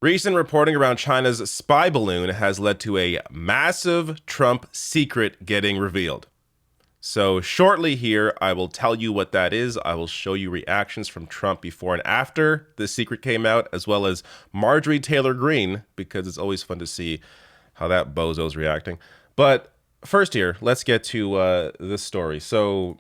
Recent reporting around China's spy balloon has led to a massive Trump secret getting revealed. So shortly here, I will tell you what that is. I will show you reactions from Trump before and after the secret came out, as well as Marjorie Taylor Greene, because it's always fun to see how that bozo's reacting. But first here, let's get to this story. So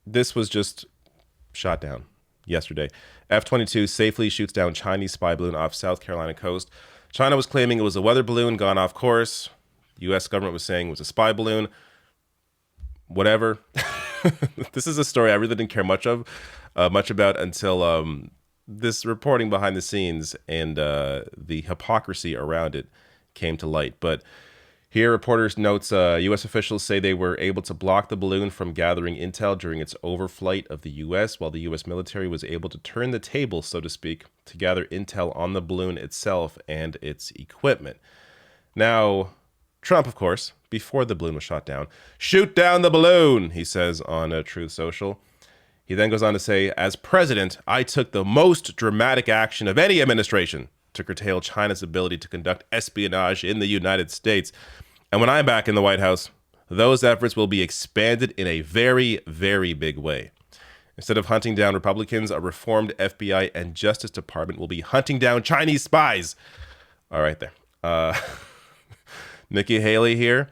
this was just shot down yesterday. F-22 safely shoots down Chinese spy balloon off South Carolina coast. China was claiming it was a weather balloon gone off course. The U.S. government was saying it was a spy balloon. Whatever. This is a story I really didn't care much about until this reporting behind the scenes and the hypocrisy around it came to light. But here, reporters notes U.S. officials say they were able to block the balloon from gathering intel during its overflight of the U.S., while the U.S. military was able to turn the table, so to speak, to gather intel on the balloon itself and its equipment. Now, Trump, of course, before the balloon was shot down, shoot down the balloon, he says on Truth Social. He then goes on to say, as president, I took the most dramatic action of any administration to curtail China's ability to conduct espionage in the United States. And when I'm back in the White House, those efforts will be expanded in a very, very big way. Instead of hunting down Republicans, a reformed FBI and Justice Department will be hunting down Chinese spies. All right there. Nikki Haley here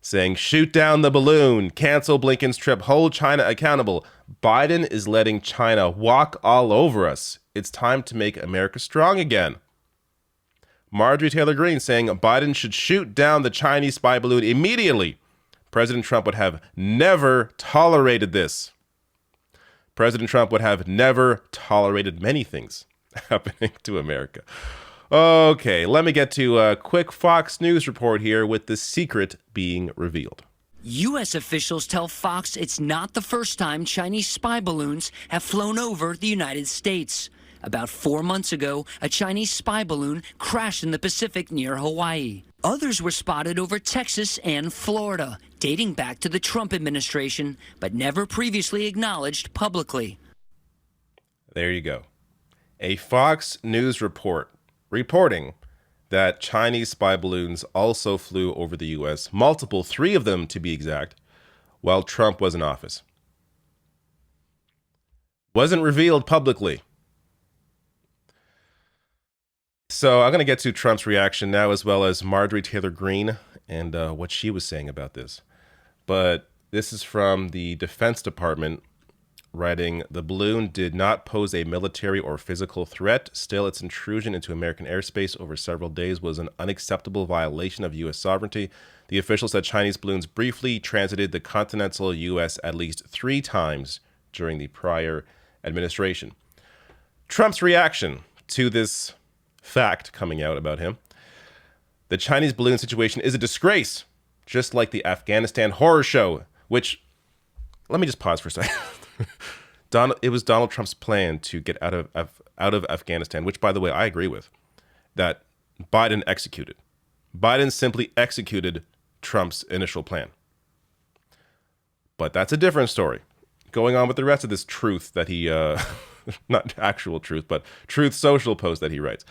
saying, shoot down the balloon, cancel Blinken's trip, hold China accountable. Biden is letting China walk all over us. It's time to make America strong again. Marjorie Taylor Greene saying Biden should shoot down the Chinese spy balloon immediately. President Trump would have never tolerated this. President Trump would have never tolerated many things happening to America. Okay, let me get to a quick Fox News report here with the secret being revealed. U.S. officials tell Fox it's not the first time Chinese spy balloons have flown over the United States. About 4 months ago, a Chinese spy balloon crashed in the Pacific near Hawaii. Others were spotted over Texas and Florida, dating back to the Trump administration, but never previously acknowledged publicly. There you go. A Fox News report reporting that Chinese spy balloons also flew over the U.S., multiple, 3 of them to be exact, while Trump was in office. Wasn't revealed publicly. So I'm going to get to Trump's reaction now, as well as Marjorie Taylor Greene and what she was saying about this. But this is from the Defense Department writing, the balloon did not pose a military or physical threat. Still, its intrusion into American airspace over several days was an unacceptable violation of U.S. sovereignty. The official said Chinese balloons briefly transited the continental U.S. at least 3 times during the prior administration. Trump's reaction to this fact coming out about him. The Chinese balloon situation is a disgrace, just like the Afghanistan horror show, which, let me just pause for a second. It was Donald Trump's plan to get out of Afghanistan, which, by the way, I agree with, that Biden executed. Biden simply executed Trump's initial plan. But that's a different story. Going on with the rest of this truth that he, not actual truth, but Truth Social post that he writes,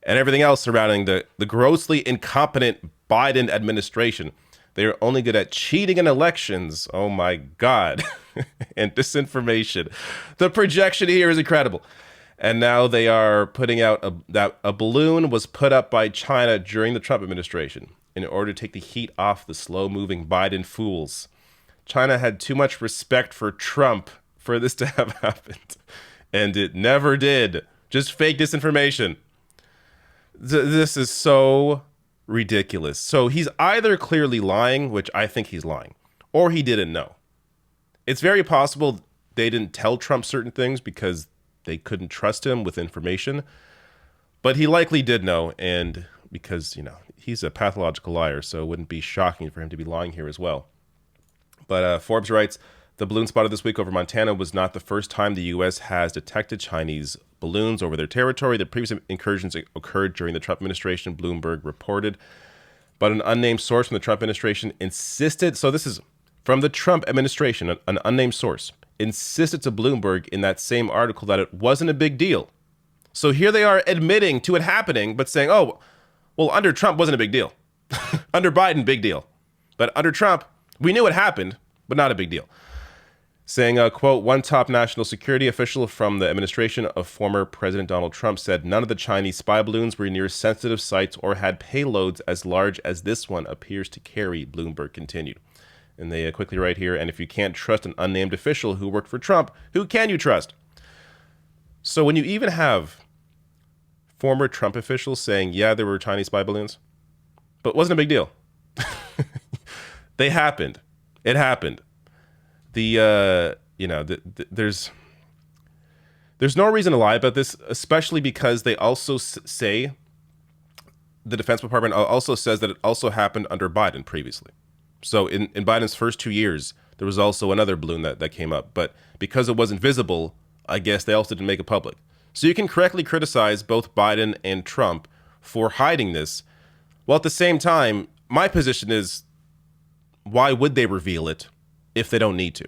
and everything else surrounding the grossly incompetent Biden administration. They are only good at cheating in elections. Oh my God. And disinformation. The projection here is incredible. And now they are putting out that a balloon was put up by China during the Trump administration in order to take the heat off the slow-moving Biden fools. China had too much respect for Trump for this to have happened. And it never did. Just fake disinformation. This is so ridiculous. So he's either clearly lying, which I think he's lying, or he didn't know. It's very possible they didn't tell Trump certain things because they couldn't trust him with information, but he likely did know, and because, he's a pathological liar, so it wouldn't be shocking for him to be lying here as well. But Forbes writes, the balloon spotted this week over Montana was not the first time the U.S. has detected Chinese balloons over their territory. The previous incursions occurred during the Trump administration, Bloomberg reported. But an unnamed source from the Trump administration insisted, so this is from the Trump administration, an unnamed source, insisted to Bloomberg in that same article that it wasn't a big deal. So here they are admitting to it happening, but saying, oh, well, under Trump wasn't a big deal. Under Biden, big deal. But under Trump, we knew it happened, but not a big deal. Saying, quote, one top national security official from the administration of former President Donald Trump said none of the Chinese spy balloons were near sensitive sites or had payloads as large as this one appears to carry, Bloomberg continued. And they quickly write here, and if you can't trust an unnamed official who worked for Trump, who can you trust? So when you even have former Trump officials saying, yeah, there were Chinese spy balloons, but it wasn't a big deal. They happened. It happened. There's no reason to lie about this, especially because they also say, the Defense Department also says that it also happened under Biden previously. So in Biden's first 2 years, there was also another balloon that came up. But because it wasn't visible, I guess they also didn't make it public. So you can correctly criticize both Biden and Trump for hiding this, while at the same time, my position is, why would they reveal it if they don't need to?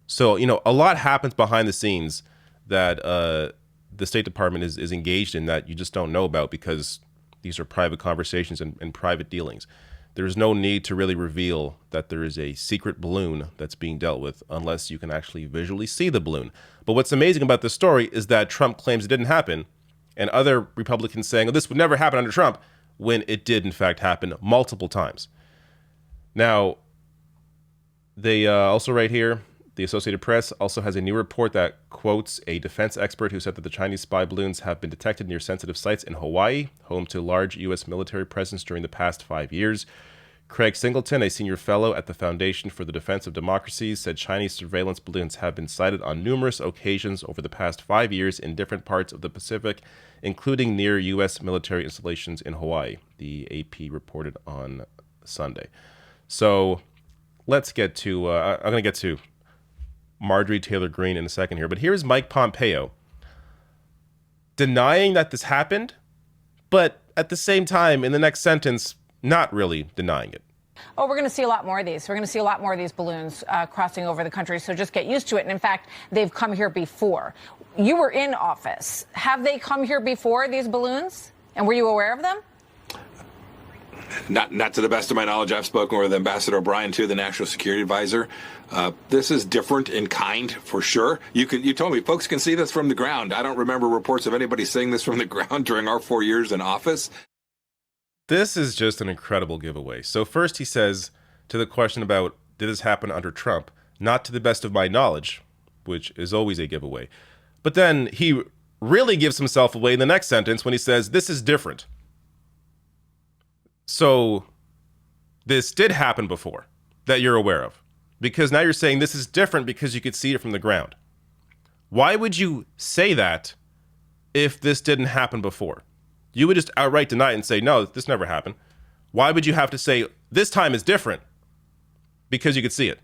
So, a lot happens behind the scenes that the State Department is engaged in that you just don't know about because these are private conversations and private dealings. There's no need to really reveal that there is a secret balloon that's being dealt with unless you can actually visually see the balloon. But what's amazing about this story is that Trump claims it didn't happen, and other Republicans saying, oh, this would never happen under Trump, when it did, in fact, happen multiple times. Now, they also write here, the Associated Press also has a new report that quotes a defense expert who said that the Chinese spy balloons have been detected near sensitive sites in Hawaii, home to large U.S. military presence during the past 5 years. Craig Singleton, a senior fellow at the Foundation for the Defense of Democracy, said Chinese surveillance balloons have been sighted on numerous occasions over the past 5 years in different parts of the Pacific, including near U.S. military installations in Hawaii, the AP reported on Sunday. So let's get to, I'm going to get to Marjorie Taylor Greene in a second here, but here's Mike Pompeo denying that this happened, but at the same time, in the next sentence, not really denying it. Oh, we're going to see a lot more of these. We're going to see a lot more of these balloons crossing over the country, so just get used to it. And in fact, they've come here before. You were in office. Have they come here before, these balloons? And were you aware of them? Not to the best of my knowledge. I've spoken with Ambassador O'Brien, too, the National Security Advisor. This is different in kind, for sure. You told me folks can see this from the ground. I don't remember reports of anybody seeing this from the ground during our 4 years in office. This is just an incredible giveaway. So first he says, to the question about did this happen under Trump, not to the best of my knowledge, which is always a giveaway. But then he really gives himself away in the next sentence when he says, this is different. So this did happen before that you're aware of, because now you're saying this is different because you could see it from the ground. Why would you say that if this didn't happen before? You would just outright deny it and say, no, this never happened. Why would you have to say this time is different? Because you could see it.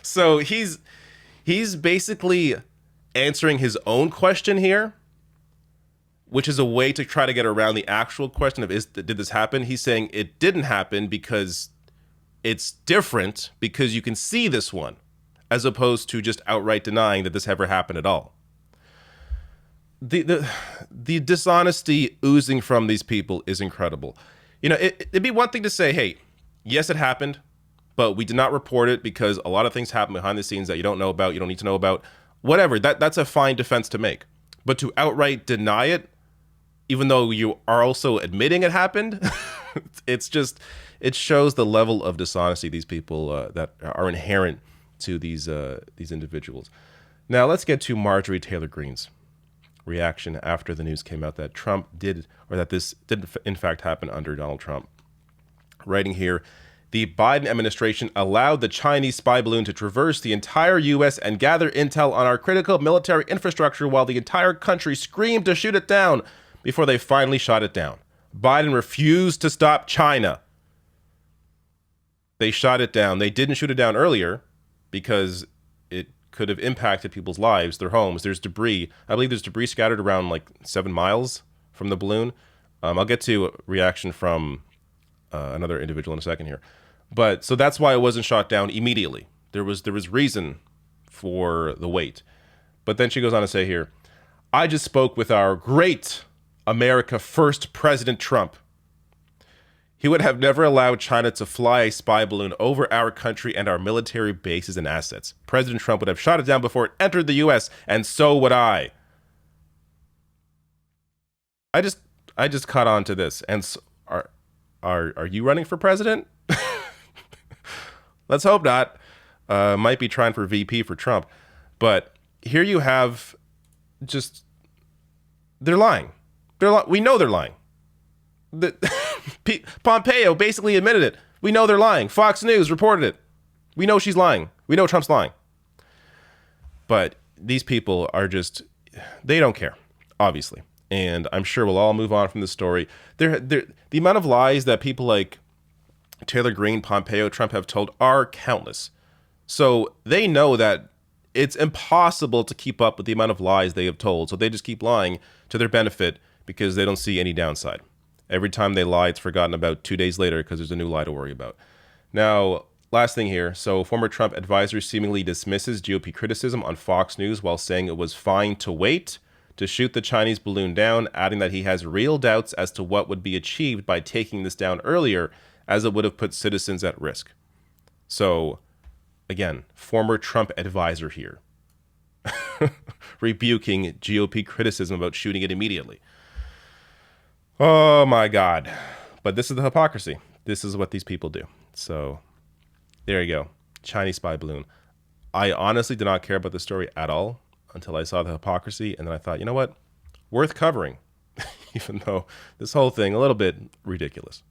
So he's basically answering his own question here, which is a way to try to get around the actual question of did this happen? He's saying it didn't happen because it's different because you can see this one, as opposed to just outright denying that this ever happened at all. The dishonesty oozing from these people is incredible. It'd be one thing to say, hey, yes, it happened, but we did not report it because a lot of things happen behind the scenes that you don't know about, you don't need to know about, whatever. That's a fine defense to make. But to outright deny it, even though you are also admitting it happened, it shows the level of dishonesty these people that are inherent to these individuals. Now let's get to Marjorie Taylor Greene's reaction after the news came out that this did in fact happen under Donald Trump. Writing here, the Biden administration allowed the Chinese spy balloon to traverse the entire U.S. and gather intel on our critical military infrastructure while the entire country screamed to shoot it down before they finally shot it down. Biden refused to stop China. They shot it down. They didn't shoot it down earlier because it could have impacted people's lives, their homes. There's debris. I believe there's debris scattered around like 7 miles from the balloon. I'll get to a reaction from another individual in a second here. But so that's why it wasn't shot down immediately. There was reason for the wait. But then she goes on to say here, I just spoke with our great America First President Trump. He would have never allowed China to fly a spy balloon over our country and our military bases and assets. President Trump would have shot it down before it entered the U.S., and so would I. I just caught on to this. And so, are you running for president? Let's hope not. Might be trying for VP for Trump. But here you have just, they're lying. We know they're lying. Pompeo basically admitted it. We know they're lying. Fox News reported it. We know she's lying. We know Trump's lying. But these people are just, they don't care, obviously. And I'm sure we'll all move on from this story. The amount of lies that people like Taylor Greene, Pompeo, Trump have told are countless. So they know that it's impossible to keep up with the amount of lies they have told. So they just keep lying to their benefit because they don't see any downside. Every time they lie, it's forgotten about 2 days later because there's a new lie to worry about. Now, last thing here. So former Trump advisor seemingly dismisses GOP criticism on Fox News while saying it was fine to wait to shoot the Chinese balloon down, adding that he has real doubts as to what would be achieved by taking this down earlier, as it would have put citizens at risk. So, again, former Trump advisor here, rebuking GOP criticism about shooting it immediately. Oh my God. But this is the hypocrisy. This is what these people do. So, there you go. Chinese spy balloon. I honestly did not care about the story at all until I saw the hypocrisy, and then I thought, you know what? Worth covering, even though this whole thing a little bit ridiculous.